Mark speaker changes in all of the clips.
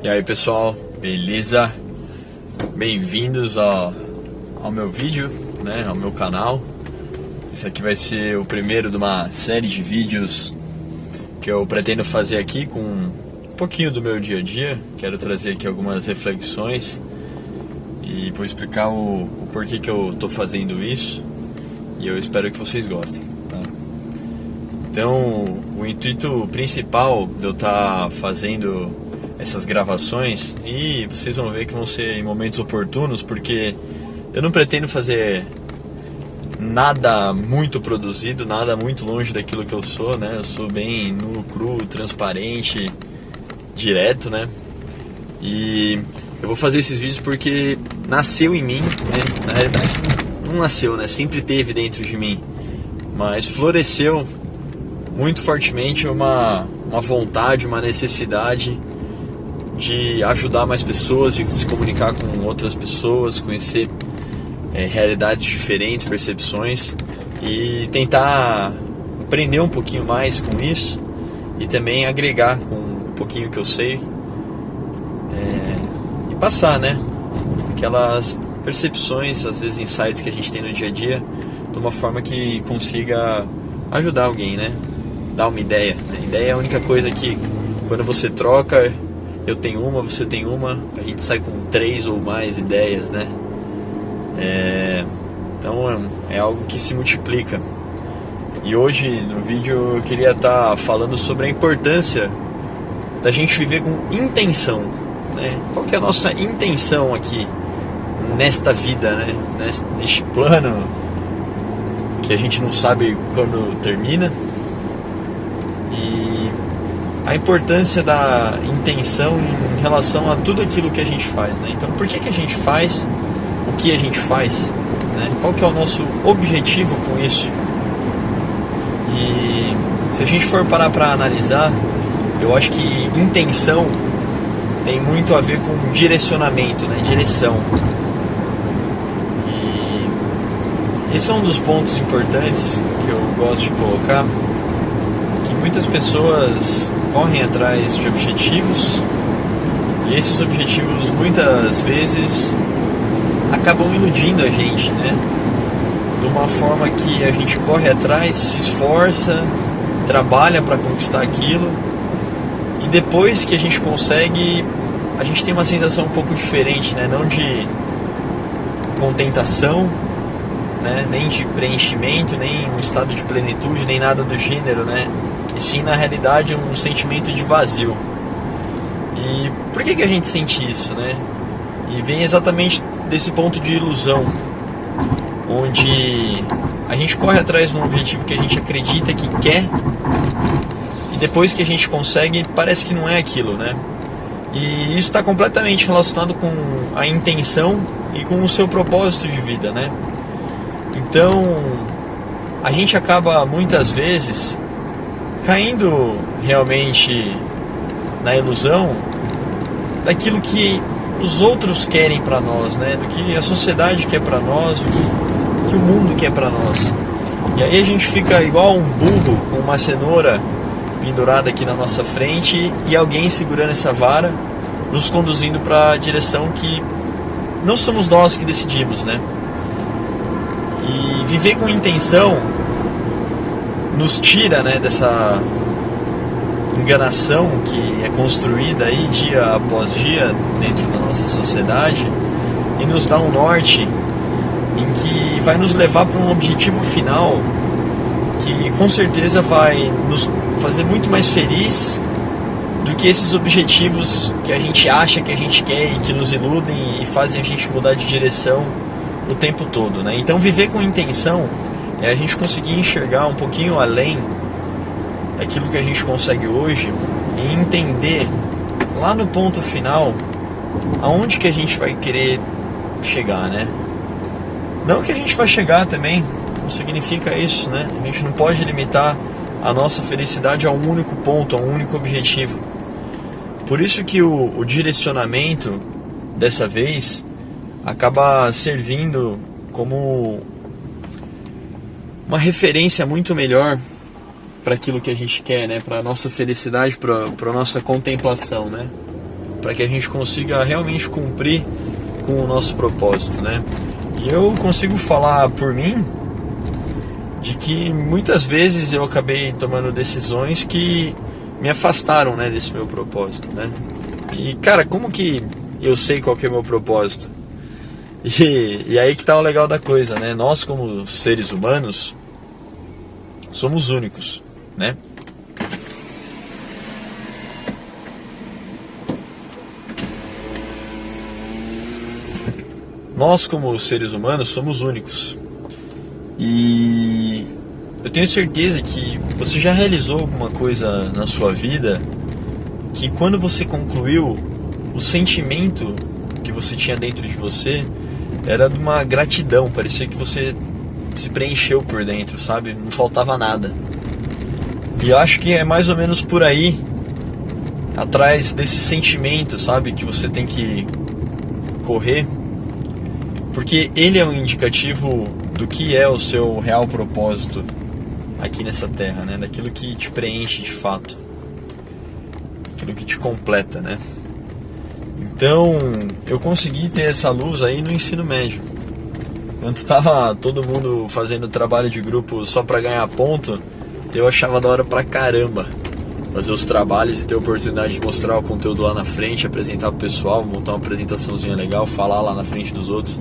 Speaker 1: E aí pessoal, beleza? Bem-vindos ao meu vídeo, né? Ao meu canal. Esse aqui vai ser o primeiro de uma série de vídeos que eu pretendo fazer aqui com um pouquinho do meu dia a dia. Quero trazer aqui algumas reflexões e vou explicar o porquê que eu tô fazendo isso. E eu espero que vocês gostem, tá? Então, o intuito principal de eu estar fazendo essas gravações, e vocês vão ver que vão ser em momentos oportunos, porque eu não pretendo fazer nada muito produzido, nada muito longe daquilo que eu sou, né? Eu sou bem nu, cru, transparente, direto, né? E eu vou fazer esses vídeos porque nasceu em mim, né? Na realidade não nasceu, né? Sempre teve dentro de mim, mas floresceu muito fortemente uma vontade, uma necessidade de ajudar mais pessoas, de se comunicar com outras pessoas, conhecer realidades diferentes, percepções, e tentar aprender um pouquinho mais com isso e também agregar com um pouquinho que eu sei e passar, né, aquelas percepções, às vezes insights que a gente tem no dia a dia, de uma forma que consiga ajudar alguém, né, dar uma ideia, né? Ideia é a única coisa que quando você troca, eu tenho uma, você tem uma, a gente sai com 3 ou mais ideias, né? Então é algo que se multiplica. E hoje no vídeo eu queria estar falando sobre a importância da gente viver com intenção, né? Qual que é a nossa intenção aqui nesta vida, né? Neste plano que a gente não sabe quando termina. E a importância da intenção em relação a tudo aquilo que a gente faz, né? Então, por que a gente faz o que a gente faz, né? Qual que é o nosso objetivo com isso? E se a gente for parar para analisar, eu acho que intenção tem muito a ver com direcionamento, né? Direção. E esse é um dos pontos importantes que eu gosto de colocar, que muitas pessoas correm atrás de objetivos e esses objetivos muitas vezes acabam iludindo a gente, né? De uma forma que a gente corre atrás, se esforça, trabalha para conquistar aquilo e depois que a gente consegue, a gente tem uma sensação um pouco diferente, né? Não de contentação, né? Nem de preenchimento, nem um estado de plenitude, nem nada do gênero, né? E sim, na realidade, um sentimento de vazio. E por que a gente sente isso, né? E vem exatamente desse ponto de ilusão, onde a gente corre atrás de um objetivo que a gente acredita que quer, e depois que a gente consegue, parece que não é aquilo, né? E isso está completamente relacionado com a intenção e com o seu propósito de vida, né? Então, a gente acaba muitas vezes caindo realmente na ilusão daquilo que os outros querem para nós, né? Do que a sociedade quer para nós, do que o mundo quer para nós. E aí a gente fica igual um burro com uma cenoura pendurada aqui na nossa frente e alguém segurando essa vara, nos conduzindo para a direção que não somos nós que decidimos, né? E viver com intenção nos tira, né, dessa enganação que é construída aí dia após dia dentro da nossa sociedade e nos dá um norte em que vai nos levar para um objetivo final que com certeza vai nos fazer muito mais feliz do que esses objetivos que a gente acha que a gente quer e que nos iludem e fazem a gente mudar de direção o tempo todo, né? Então viver com intenção é a gente conseguir enxergar um pouquinho além daquilo que a gente consegue hoje e entender lá no ponto final aonde que a gente vai querer chegar, né? Não que a gente vai chegar também, não significa isso, né? A gente não pode limitar a nossa felicidade a um único ponto, a um único objetivo. Por isso que o direcionamento dessa vez acaba servindo como uma referência muito melhor para aquilo que a gente quer, né? Para a nossa felicidade, para a nossa contemplação, né? para que a gente consiga realmente cumprir com o nosso propósito, né? E eu consigo falar por mim de que muitas vezes eu acabei tomando decisões que me afastaram, né, desse meu propósito, né? E cara, como que eu sei qual que é o meu propósito? E aí que tá o legal da coisa, né? Nós como seres humanos somos únicos, né? Nós como seres humanos somos únicos. E eu tenho certeza que você já realizou alguma coisa na sua vida que quando você concluiu, o sentimento que você tinha dentro de você era de uma gratidão, parecia que você se preencheu por dentro, sabe? Não faltava nada. E eu acho que é mais ou menos por aí, atrás desse sentimento, sabe? Que você tem que correr, porque ele é um indicativo do que é o seu real propósito aqui nessa terra, né? Daquilo que te preenche de fato, aquilo que te completa, né? Então, eu consegui ter essa luz aí no ensino médio. Quando tava todo mundo fazendo trabalho de grupo só pra ganhar ponto, eu achava da hora pra caramba fazer os trabalhos e ter a oportunidade de mostrar o conteúdo lá na frente, apresentar pro pessoal, montar uma apresentaçãozinha legal, falar lá na frente dos outros.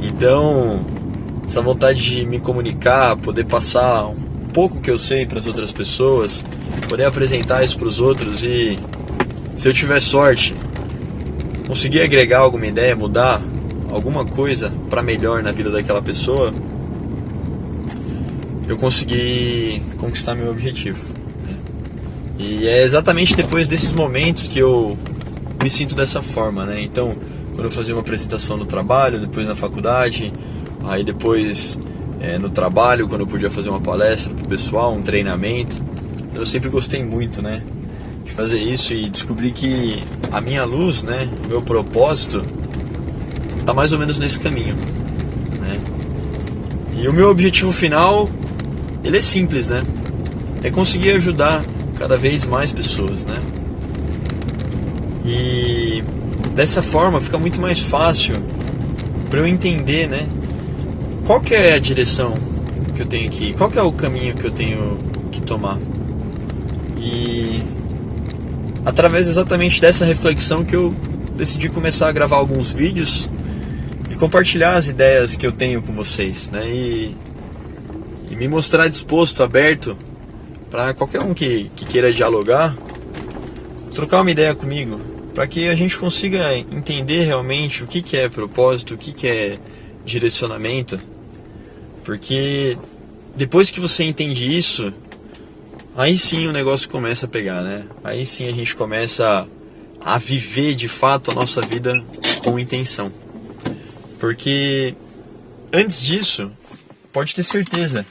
Speaker 1: Então, essa vontade de me comunicar, poder passar um pouco que eu sei para as outras pessoas, poder apresentar isso para os outros e, se eu tiver sorte, conseguir agregar alguma ideia, mudar alguma coisa para melhor na vida daquela pessoa, eu consegui conquistar meu objetivo, né? E é exatamente depois desses momentos que eu me sinto dessa forma, né? Então, quando eu fazia uma apresentação no trabalho, depois na faculdade, aí depois no trabalho, quando eu podia fazer uma palestra pro pessoal, um treinamento, eu sempre gostei muito, né, de fazer isso e descobri que a minha luz, né, o meu propósito tá mais ou menos nesse caminho, né? E o meu objetivo final, ele é simples, né? É conseguir ajudar cada vez mais pessoas, né? E dessa forma fica muito mais fácil para eu entender, né, qual que é a direção que eu tenho que ir, qual que é o caminho que eu tenho que tomar. E através exatamente dessa reflexão que eu decidi começar a gravar alguns vídeos e compartilhar as ideias que eu tenho com vocês, né? E me mostrar disposto, aberto para qualquer um que queira dialogar, trocar uma ideia comigo, para que a gente consiga entender realmente o que é propósito, o que é direcionamento. Porque depois que você entende isso, aí sim o negócio começa a pegar, né? Aí sim a gente começa a viver de fato a nossa vida com intenção. Porque antes disso, pode ter certeza